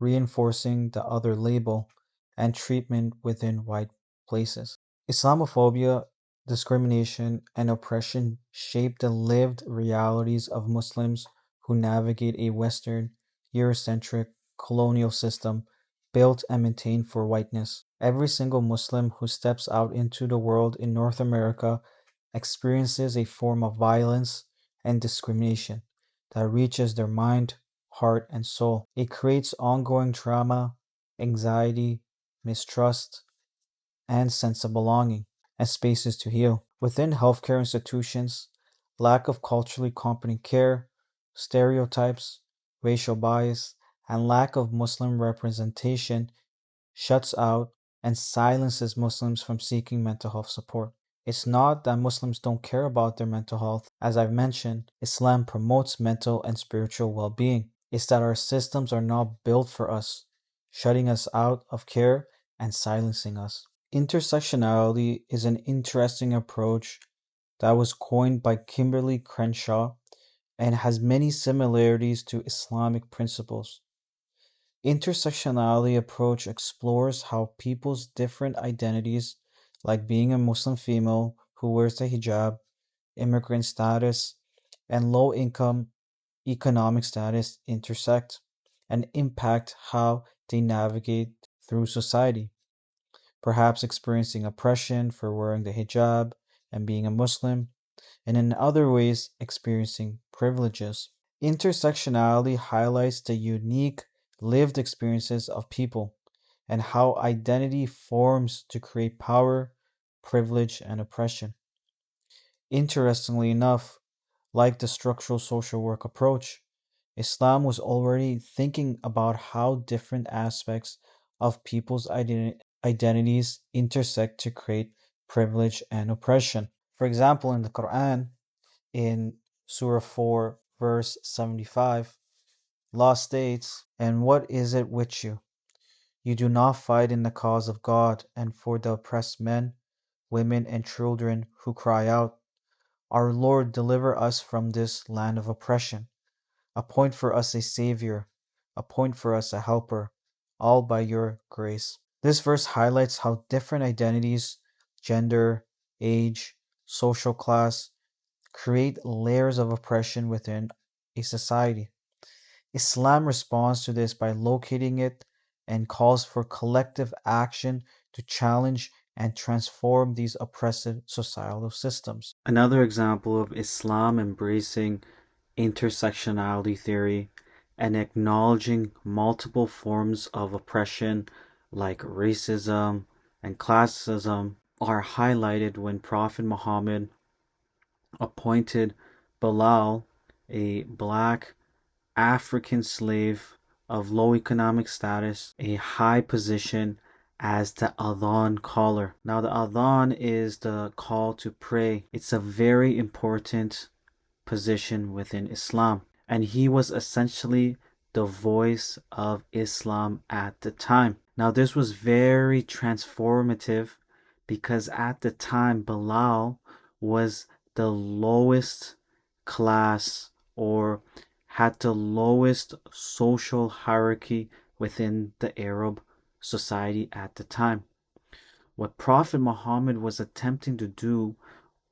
reinforcing the other label and treatment within white places. Islamophobia, discrimination, and oppression shape the lived realities of Muslims who navigate a Western, Eurocentric colonial system built and maintained for whiteness. Every single Muslim who steps out into the world in North America experiences a form of violence and discrimination that reaches their mind, heart, and soul. It creates ongoing trauma, anxiety, mistrust, and sense of belonging, and spaces to heal. Within healthcare institutions, lack of culturally competent care, stereotypes, racial bias, and lack of Muslim representation shuts out and silences Muslims from seeking mental health support. It's not that Muslims don't care about their mental health. As I've mentioned, Islam promotes mental and spiritual well being. It's that our systems are not built for us, shutting us out of care and silencing us. Intersectionality is an interesting approach that was coined by Kimberly Crenshaw and has many similarities to Islamic principles. Intersectionality approach explores how people's different identities, like being a Muslim female who wears the hijab, immigrant status, and low income economic status intersect and impact how they navigate through society, perhaps experiencing oppression for wearing the hijab and being a Muslim, and in other ways experiencing privileges. Intersectionality highlights the unique lived experiences of people and how identity forms to create power, privilege, and oppression. Interestingly enough, like the structural social work approach, Islam was already thinking about how different aspects of people's identities intersect to create privilege and oppression. For example, in the Quran, in Surah 4, verse 75, Allah states, "And what is it with you? You do not fight in the cause of God and for the oppressed men, women, and children who cry out, 'Our Lord, deliver us from this land of oppression. Appoint for us a Savior, appoint for us a helper, all by your grace.'" This verse highlights how different identities, gender, age, social class, create layers of oppression within a society. Islam responds to this by locating it and calls for collective action to challenge and transform these oppressive societal systems. Another example of Islam embracing intersectionality theory and acknowledging multiple forms of oppression like racism and classism are highlighted when Prophet Muhammad appointed Bilal, a black African slave of low economic status, a high position as the adhan caller. Now, the adhan is the call to pray. It's a very important position within Islam, and he was essentially the voice of Islam at the time. Now, this was very transformative because at the time, Bilal was the lowest class or had the lowest social hierarchy within the Arab society at the time. What Prophet Muhammad was attempting to do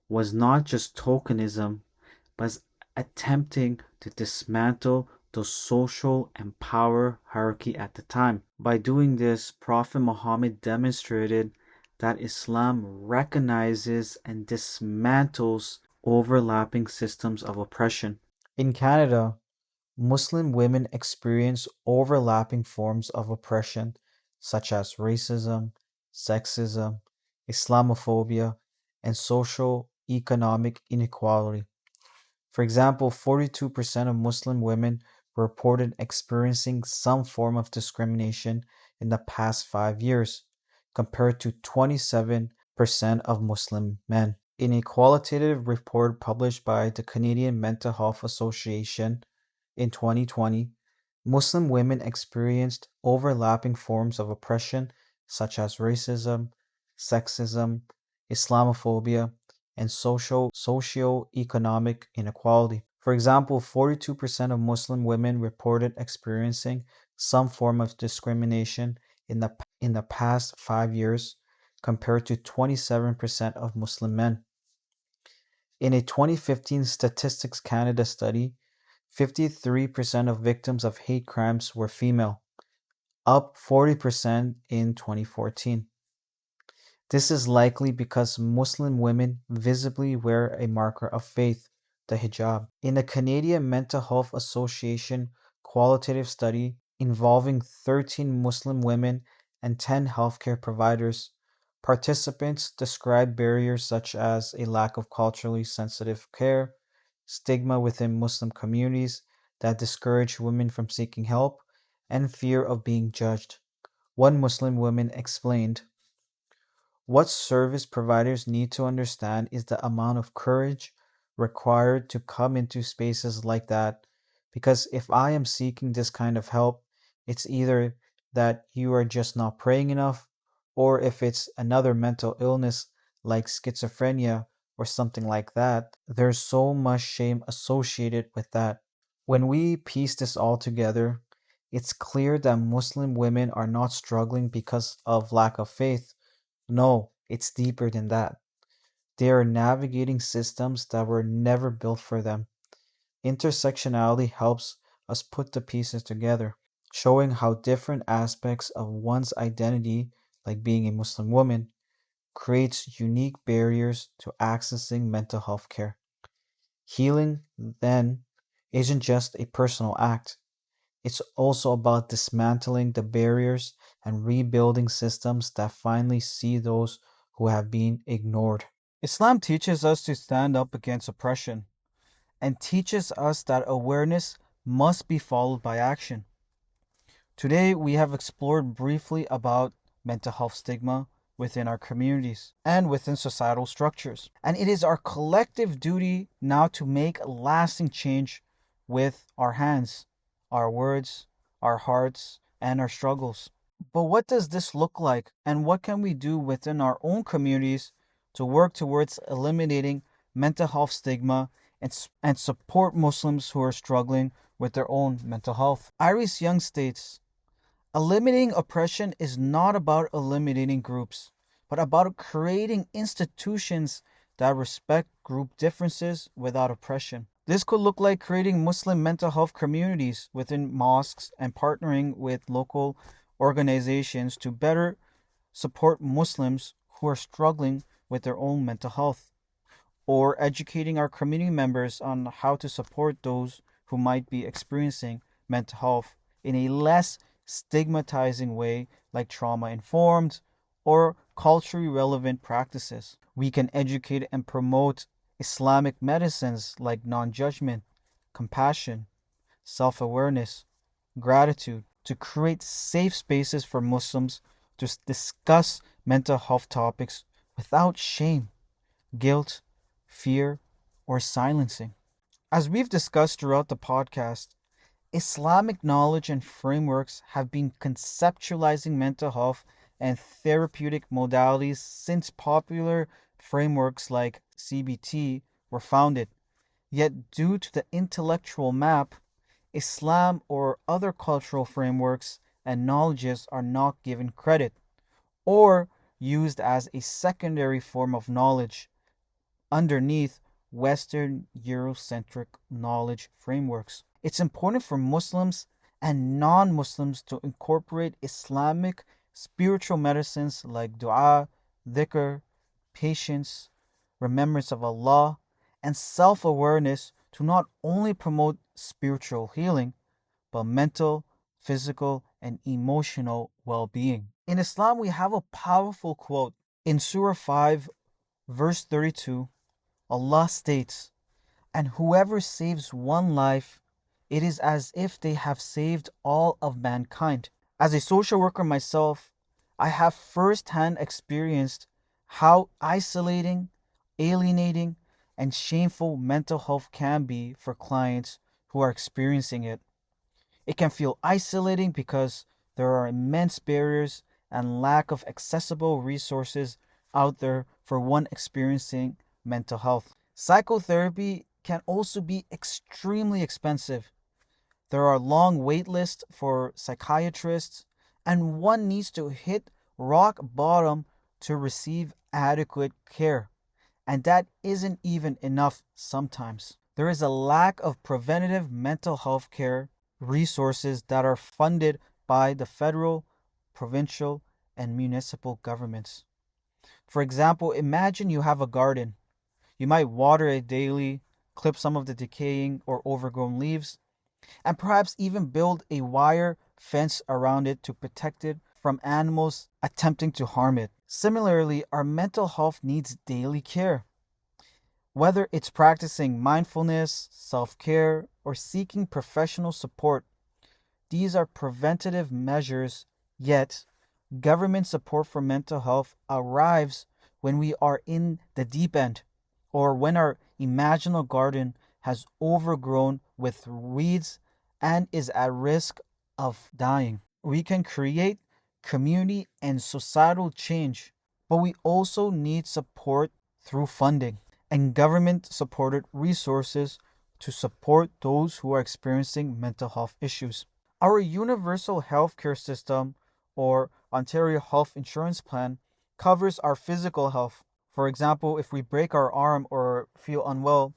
was not just tokenism, but attempting to dismantle the social and power hierarchy at the time. By doing this, Prophet Muhammad demonstrated that Islam recognizes and dismantles overlapping systems of oppression. In Canada, Muslim women experience overlapping forms of oppression such as racism, sexism, Islamophobia, and social economic inequality. For example, 42% of Muslim women reported experiencing some form of discrimination in the past 5 years, compared to 27% of Muslim men. In a qualitative report published by the Canadian Mental Health Association in 2020, Muslim women experienced overlapping forms of oppression such as racism, sexism, Islamophobia, and socio-economic inequality. For example, 42% of Muslim women reported experiencing some form of discrimination in the past 5 years, compared to 27% of Muslim men. In a 2015 Statistics Canada study, 53% of victims of hate crimes were female, up 40% in 2014. This is likely because Muslim women visibly wear a marker of faith, the hijab. In a Canadian Mental Health Association qualitative study involving 13 Muslim women and 10 healthcare providers, participants described barriers such as a lack of culturally sensitive care, stigma within Muslim communities that discourage women from seeking help, and fear of being judged. One Muslim woman explained, "What service providers need to understand is the amount of courage required to come into spaces like that, because if I am seeking this kind of help, it's either that you are just not praying enough, or if it's another mental illness like schizophrenia or something like that, there's so much shame associated with that." When we piece this all together, it's clear that Muslim women are not struggling because of lack of faith. No, it's deeper than that. They are navigating systems that were never built for them. Intersectionality helps us put the pieces together, showing how different aspects of one's identity, like being a Muslim woman, creates unique barriers to accessing mental health care. Healing, then, isn't just a personal act. It's also about dismantling the barriers and rebuilding systems that finally see those who have been ignored. Islam teaches us to stand up against oppression and teaches us that awareness must be followed by action. Today, we have explored briefly about mental health stigma within our communities and within societal structures. And it is our collective duty now to make lasting change with our hands, our words, our hearts, and our struggles. But what does this look like, and what can we do within our own communities to work towards eliminating mental health stigma and support Muslims who are struggling with their own mental health? Iris Young states, "Eliminating oppression is not about eliminating groups, but about creating institutions that respect group differences without oppression." This could look like creating Muslim mental health communities within mosques and partnering with local organizations to better support Muslims who are struggling with their own mental health, or educating our community members on how to support those who might be experiencing mental health in a less stigmatizing way, like trauma informed or culturally relevant practices. We can educate and promote Islamic medicines like non judgment, compassion, self awareness, gratitude, to create safe spaces for Muslims to discuss mental health topics without shame, guilt, fear, or silencing. As we've discussed throughout the podcast, Islamic knowledge and frameworks have been conceptualizing mental health and therapeutic modalities since popular frameworks like CBT were founded. Yet, due to the intellectual map, Islam or other cultural frameworks and knowledges are not given credit or used as a secondary form of knowledge underneath Western Eurocentric knowledge frameworks. It's important for Muslims and non Muslims to incorporate Islamic spiritual medicines like dua, dhikr, patience, remembrance of Allah, and self awareness to not only promote spiritual healing, but mental, physical, and emotional well being. In Islam, we have a powerful quote. In Surah 5, verse 32, Allah states, "And whoever saves one life, it is as if they have saved all of mankind." As a social worker myself, I have firsthand experienced how isolating, alienating, and shameful mental health can be for clients who are experiencing it. It can feel isolating because there are immense barriers and lack of accessible resources out there for one experiencing mental health. Psychotherapy can also be extremely expensive. There are long wait lists for psychiatrists, and one needs to hit rock bottom to receive adequate care. And that isn't even enough sometimes. There is a lack of preventative mental health care resources that are funded by the federal, provincial, and municipal governments. For example, imagine you have a garden. You might water it daily, clip some of the decaying or overgrown leaves, and perhaps even build a wire fence around it to protect it from animals attempting to harm it. Similarly, our mental health needs daily care. Whether it's practicing mindfulness, self care, or seeking professional support, these are preventative measures, yet, government support for mental health arrives when we are in the deep end or when our imaginal garden has overgrown with weeds and is at risk of dying. We can create community and societal change, but we also need support through funding and government supported resources to support those who are experiencing mental health issues. Our universal healthcare system, or Ontario Health Insurance Plan, covers our physical health. For example, if we break our arm or feel unwell,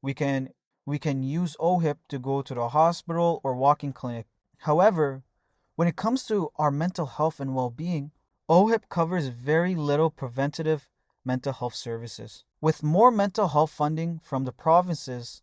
we can use OHIP to go to the hospital or walking clinic. However, when it comes to our mental health and well-being, OHIP covers very little preventative mental health services. With more mental health funding from the provinces,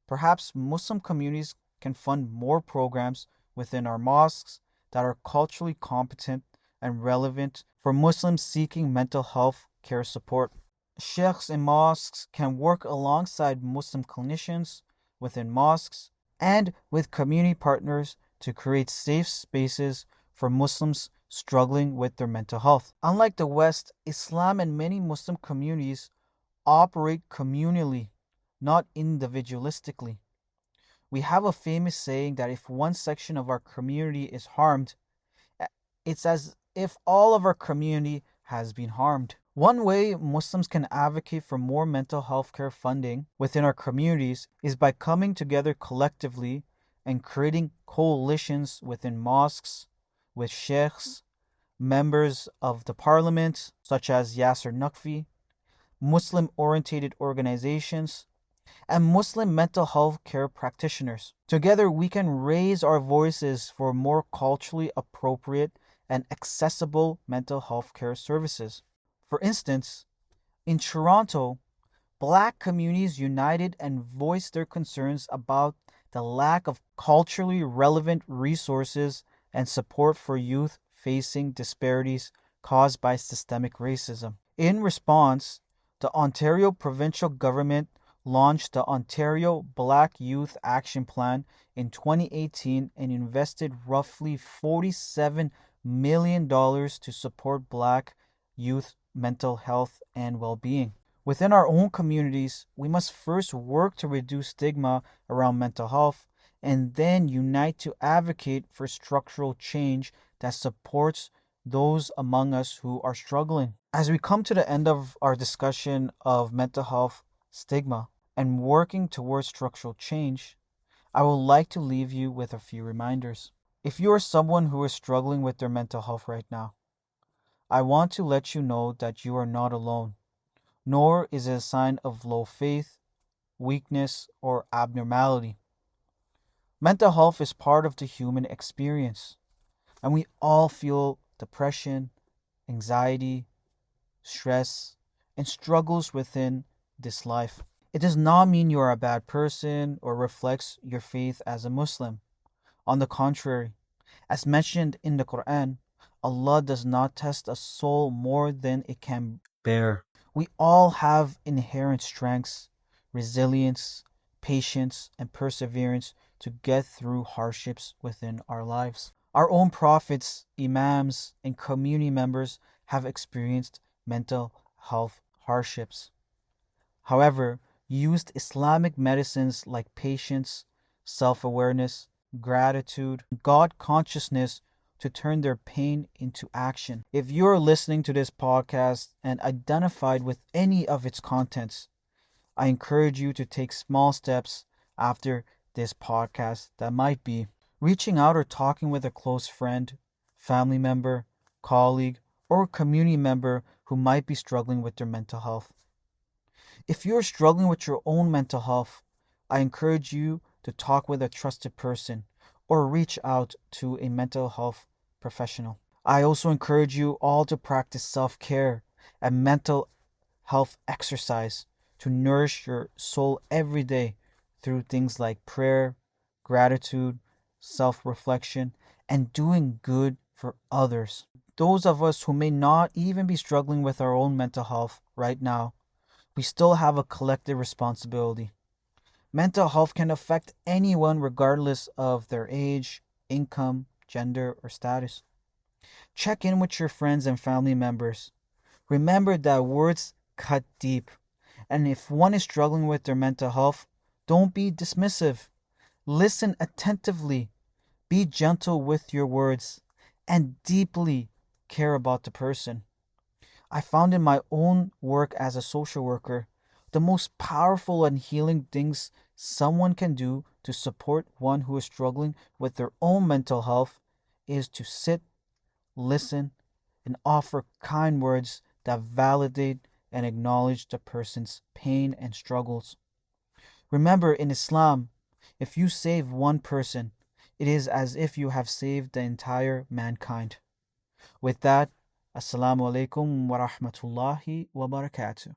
perhaps Muslim communities can fund more programs within our mosques that are culturally competent and relevant for Muslims seeking mental health care support. Sheikhs in mosques can work alongside Muslim clinicians within mosques and with community partners to create safe spaces for Muslims struggling with their mental health. Unlike the West, Islam and many Muslim communities operate communally, not individualistically. We have a famous saying that if one section of our community is harmed, it's as if all of our community has been harmed. One way Muslims can advocate for more mental health care funding within our communities is by coming together collectively and creating coalitions within mosques, with sheikhs, members of the parliament, such as Yasser Naqvi, Muslim-oriented organizations, and Muslim mental health care practitioners. Together, we can raise our voices for more culturally appropriate and accessible mental health care services. For instance, in Toronto, Black communities united and voiced their concerns about the lack of culturally relevant resources and support for youth facing disparities caused by systemic racism. In response, the Ontario provincial government launched the Ontario Black Youth Action Plan in 2018 and invested roughly $47 million to support Black youth mental health and well-being. Within our own communities, we must first work to reduce stigma around mental health and then unite to advocate for structural change that supports those among us who are struggling. As we come to the end of our discussion of mental health stigma and working towards structural change, I would like to leave you with a few reminders. If you are someone who is struggling with their mental health right now, I want to let you know that you are not alone, nor is it a sign of low faith, weakness, or abnormality. Mental health is part of the human experience, and we all feel depression, anxiety, stress, and struggles within this life. It does not mean you are a bad person or reflects your faith as a Muslim. On the contrary, as mentioned in the Quran, Allah does not test a soul more than it can bear. We all have inherent strengths, resilience, patience, and perseverance to get through hardships within our lives. Our own prophets, imams, and community members have experienced mental health hardships. However, used Islamic medicines like patience, self awareness, gratitude, God consciousness to turn their pain into action. If you're listening to this podcast and identified with any of its contents, I encourage you to take small steps after this podcast that might be reaching out or talking with a close friend, family member, colleague, or community member who might be struggling with their mental health. If you're struggling with your own mental health, I encourage you to talk with a trusted person or reach out to a mental health professional. I also encourage you all to practice self-care and mental health exercise to nourish your soul every day through things like prayer, gratitude, self-reflection, and doing good for others. Those of us who may not even be struggling with our own mental health right now, we still have a collective responsibility. Mental health can affect anyone regardless of their age, income, gender, or status. Check in with your friends and family members. Remember that words cut deep. And if one is struggling with their mental health, don't be dismissive. Listen attentively. Be gentle with your words and deeply care about the person. I found in my own work as a social worker, the most powerful and healing things someone can do to support one who is struggling with their own mental health is to sit, listen, and offer kind words that validate and acknowledge the person's pain and struggles. Remember, in Islam, if you save one person, it is as if you have saved the entire mankind. With that, Assalamu alaikum wa rahmatullahi wa barakatuh.